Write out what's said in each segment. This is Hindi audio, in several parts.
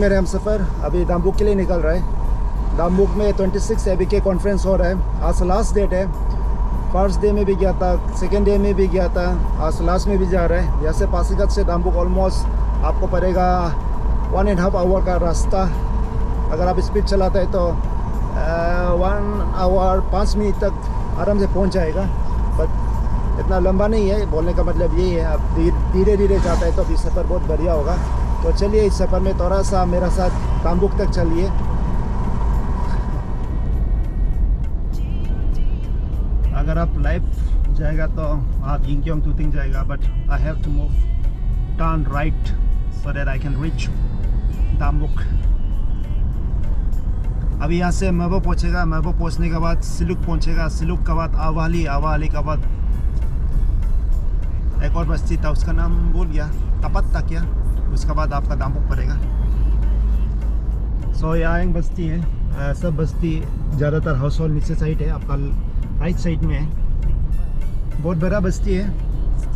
मॉर्निंग मेरे हम सफ़र अभी दाम्बुक के लिए निकल रहा है। दाम्बुक में 26 ABK कॉन्फ्रेंस हो रहा है। आज लास्ट डेट है। फर्स्ट डे में भी गया था, सेकेंड डे में भी गया था, आज लास्ट में भी जा रहा है। यहाँ से पासीघाट से दाम्बुक ऑलमोस्ट आपको पड़ेगा 1.5 आवर का रास्ता। अगर आप स्पीड चलाते हैं तो 1 आवर 5 मिनट तक आराम से पहुँच जाएगा। बट इतना लंबा नहीं है, बोलने का मतलब यही है। आप धीरे धीरे जाता है तो अभी सफ़र बहुत बढ़िया होगा। तो चलिए इस सफ़र में थोड़ा सा मेरा साथ दाम्बुक तक चलिए। अगर आप लाइव जाएगा तो आप यिंगक्योंग टूटिंग जाएगा, but I have to move turn right so that I can reach Dambuk. अभी यहाँ से मेबो पहुँचेगा, मेबो पहुँचने के बाद सिलुक पहुँचेगा, सिलुक के बाद आवाली, आवाली के बाद एक और बस्ती था, उसका नाम भूल गया, तपत था क्या। उसके बाद आपका दाम्बुक पड़ेगा। सो ये आयंग बस्ती है। सब बस्ती ज़्यादातर हाउस होल्ड नीचे साइड है, आपका राइट साइड में है। बहुत बड़ा बस्ती है।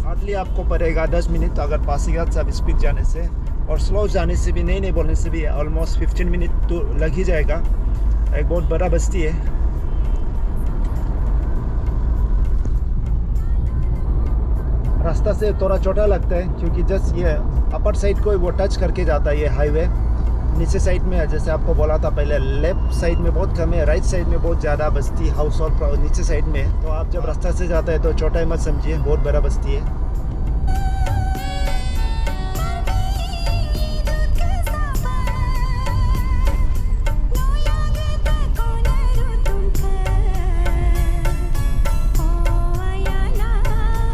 हार्डली आपको पड़ेगा 10 मिनट अगर पासीघाट से आप स्पीड जाने से, और स्लो जाने से भी नहीं बोलने से भी ऑलमोस्ट 15 मिनट तो लग ही जाएगा। एक बहुत बड़ा बस्ती है। रास्ता से थोड़ा छोटा लगता है क्योंकि जस्ट ये अपर साइड को वो टच करके जाता है ये हाईवे। नीचे साइड में है, जैसे आपको बोला था पहले, लेफ्ट साइड में बहुत कम है, राइट साइड में बहुत ज़्यादा बस्ती हाउस और नीचे साइड में है। तो आप जब रास्ता से जाते हैं तो छोटा ही मत समझिए, बहुत बड़ा बस्ती है।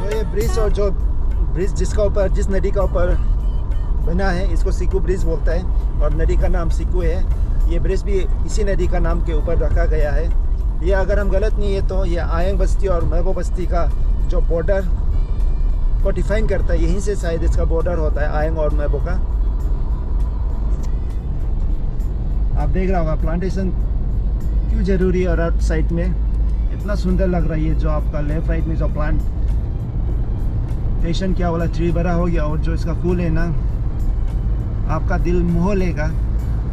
तो ये ब्रिज, और जो ब्रिज जिस नदी का ऊपर बना है इसको सिकू ब्रिज बोलता है, और नदी का नाम सिकू है। ये ब्रिज भी इसी नदी का नाम के ऊपर रखा गया है। ये अगर हम गलत नहीं है तो ये आयंग बस्ती और मेबो बस्ती का जो बॉर्डर को डिफाइन करता है, यहीं से शायद इसका बॉर्डर होता है आयंग और मेबो का। आप देख रहा होगा प्लांटेशन क्यों ज़रूरी है। और राइट साइड में इतना सुंदर लग रहा है ये जो आपका लेफ्ट राइट में जो प्लांटेशन क्या वाला ट्री बड़ा हो गया, और जो इसका फूल है ना आपका दिल मोह लेगा।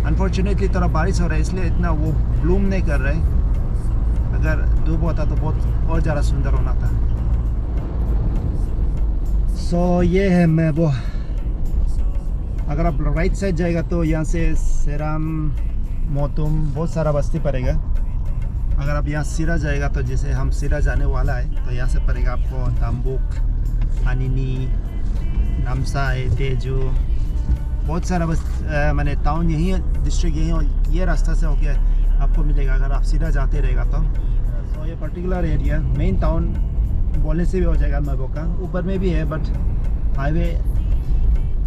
अनफॉर्चुनेटली थोड़ा बारिश हो रहा है इसलिए इतना वो ब्लूम नहीं कर रहा है। अगर धूप होता तो बहुत और ज़्यादा सुंदर होना था। सो ये है मेबो। अगर आप राइट साइड जाएगा तो यहाँ से सेराम, मोतुम बहुत सारा बस्ती पड़ेगा। अगर आप यहाँ सिरा जाएगा तो जैसे हम सिरा जाने वाला है तो यहाँ से पड़ेगा आपको दाम्बुक, अनिनी, नामसाई, तेजू, बहुत सारा बस मैंने टाउन यही है, डिस्ट्रिक्ट यही है। ये रास्ता से होके आपको मिलेगा अगर आप सीधा जाते रहेगा तो ये पर्टिकुलर एरिया मेन टाउन बोलने से भी हो जाएगा मेबो का। ऊपर में भी है बट हाईवे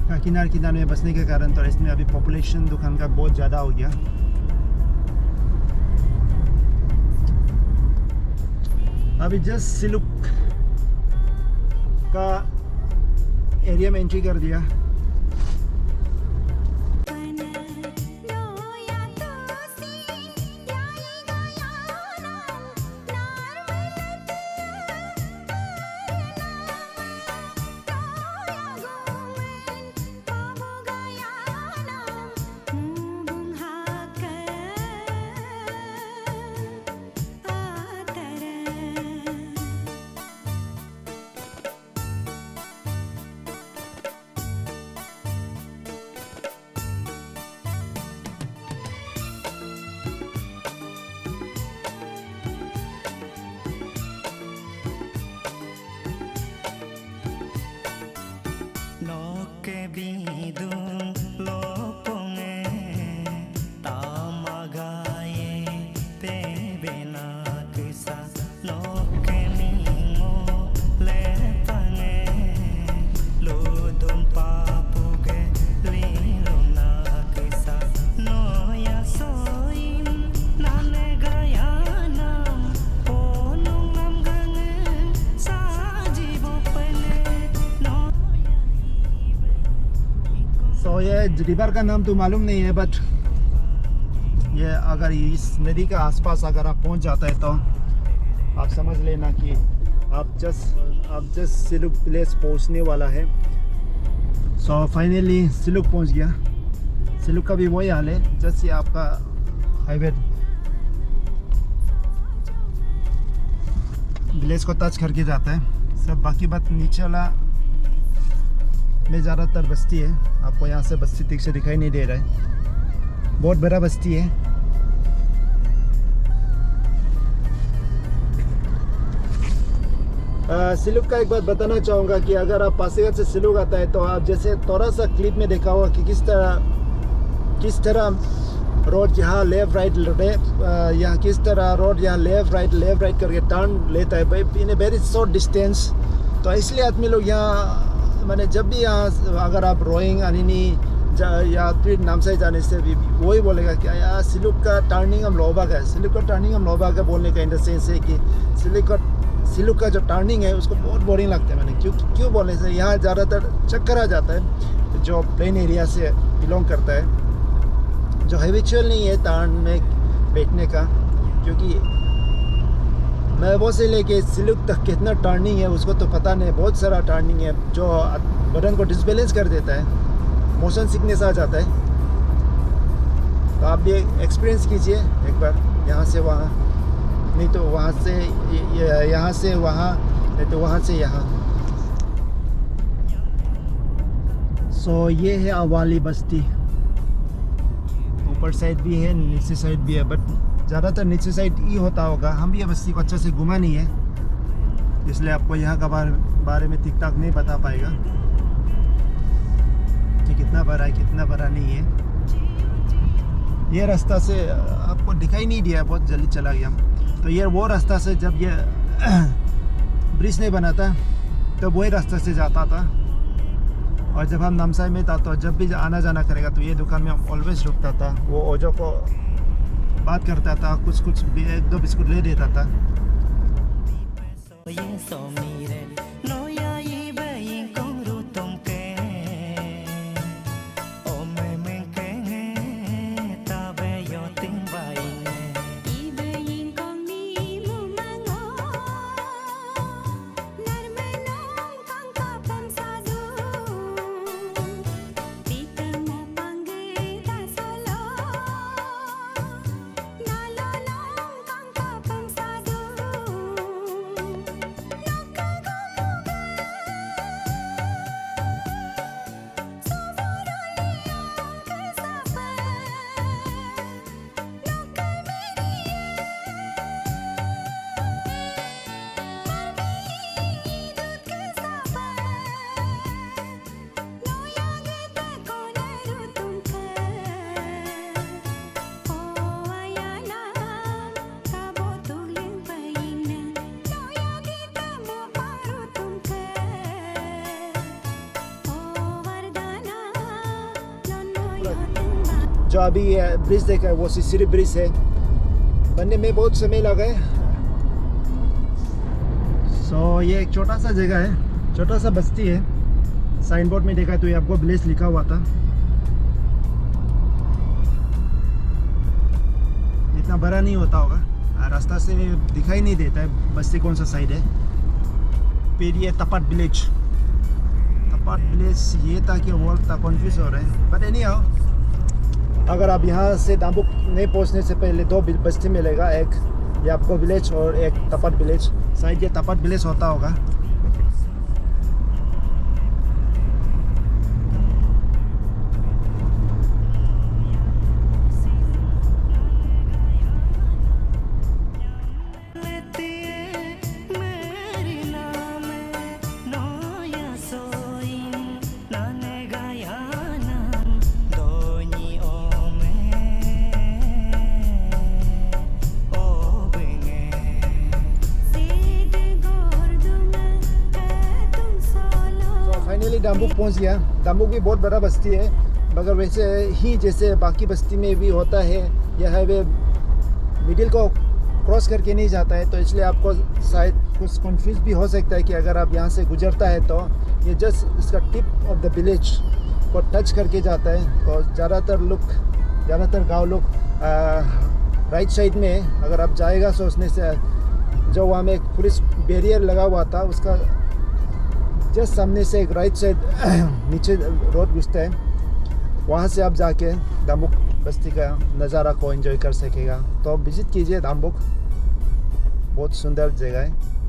का किनारे में बसने के कारण तो इसमें अभी पॉपुलेशन दुकान का बहुत ज़्यादा हो गया। अभी जस्ट सिलुक का एरिया में एंट्री कर दिया। ये रिवर का नाम तो मालूम नहीं है, बट ये अगर इस नदी के आसपास अगर आप पहुंच जाता है तो आप समझ लेना कि आप जस्ट सिलुक प्लेस पहुंचने वाला है। सो फाइनली सिलुक पहुंच गया। सिलुक का भी वही हाल है, जैसे आपका हाईवे विलेज को टच करके जाता है सब। बाकी बात नीचे वाला में ज़्यादातर बस्ती है। आपको यहाँ से बस्ती ठीक से दिखाई नहीं दे रहा है, बहुत बड़ा बस्ती है। सिलुक का एक बात बताना चाहूँगा कि अगर आप पासीघाट से सिलुक आता है तो आप जैसे थोड़ा सा क्लिप में देखा होगा कि किस तरह रोड यहाँ लेफ़्ट राइट यहाँ किस तरह रोड यहाँ लेफ़्ट राइट करके टर्न लेता है इन ए वेरी शॉर्ट डिस्टेंस। तो इसलिए आदमी लोग यहाँ मैंने जब भी यहाँ अगर आप रोइंग अनिनी या फिर नामसाई जाने से भी वही बोलेगा कि यार सिलुक का टर्निंग हम लोबाग है, सिलुक का टर्निंग हम लोबाग है बोलने का इन द सेंस है कि सिलुक का जो टर्निंग है उसको बहुत बोरिंग लगता है। मैंने क्यों बोलने से यहाँ ज़्यादातर चक्कर आ जाता है जो प्लेन एरिया से बिलोंग करता है, जो हैबिचुअल नहीं है टर्न में बैठने का। क्योंकि मैं वो से लेके सिलुक तक कितना टर्निंग है उसको तो पता नहीं, बहुत सारा टर्निंग है जो बदन को डिसबैलेंस कर देता है, मोशन सिकनेस आ जाता है। तो आप भी एक्सपीरियंस कीजिए एक बार, यहाँ से वहाँ नहीं तो वहाँ से यहाँ से वहाँ नहीं तो वहाँ से यहाँ। सो ये है अवाली बस्ती, ऊपर साइड भी है नीचे साइड भी है, बट ज़्यादातर नीचे साइड ही होता होगा। हम भी ये बस्ती को अच्छे से घुमा नहीं है, इसलिए आपको यहाँ का बारे में ठीक ठाक नहीं बता पाएगा कि कितना बड़ा है कितना बड़ा नहीं है। ये रास्ता से आपको दिखाई नहीं दिया, बहुत जल्दी चला गया। तो ये वो रास्ता से जब ये ब्रिज नहीं बना था तब वही रास्ता से जाता था, और जब हम नामसाई में था तो जब भी आना जाना करेगा तो ये दुकान में हम ऑलवेज रुकता था। वो ओजो को बात करता था, कुछ एक दो बिस्कुट ले देता था। जो अभी ब्रिज देखा है वो सिसिरी ब्रिज है, बनने में बहुत समय लगा है। सो ये एक छोटा सा जगह है, छोटा सा बस्ती है। साइन बोर्ड में देखा तो ये आपको विलेज लिखा हुआ था। इतना बड़ा नहीं होता होगा, रास्ता से दिखाई नहीं देता है बस्ती कौन सा साइड है। फिर ये तपट विलेज ये था कि वर्ल्ड था, कन्फ्यूज हो रहा है। बट एनी हाउ, अगर आप यहाँ से दाम्बुक नहीं पहुँचने से पहले दो बस्ती मिलेगा, एक ये आपको विलेज और एक तपट विलेज। शायद ये तपट विलेज होता होगा। दाम्बुक पहुंच गया। दाम्बुक भी बहुत बड़ा बस्ती है, मगर वैसे ही जैसे बाकी बस्ती में भी होता है, यह हाईवे मिडिल को क्रॉस करके नहीं जाता है। तो इसलिए आपको शायद कुछ कंफ्यूज भी हो सकता है कि अगर आप यहाँ से गुजरता है तो ये जस्ट इसका टिप ऑफ द विलेज को टच करके जाता है। तो ज़्यादातर गाँव लोग राइट साइड में अगर आप जाएगा सोचने से, जो वहाँ में एक पुलिस बैरियर लगा हुआ था उसका जस्ट सामने से एक राइट साइड नीचे रोड घुसता है, वहाँ से आप जाके दाम्बुक बस्ती का नज़ारा को एंजॉय कर सकेगा। तो विजिट कीजिए दाम्बुक, बहुत सुंदर जगह है।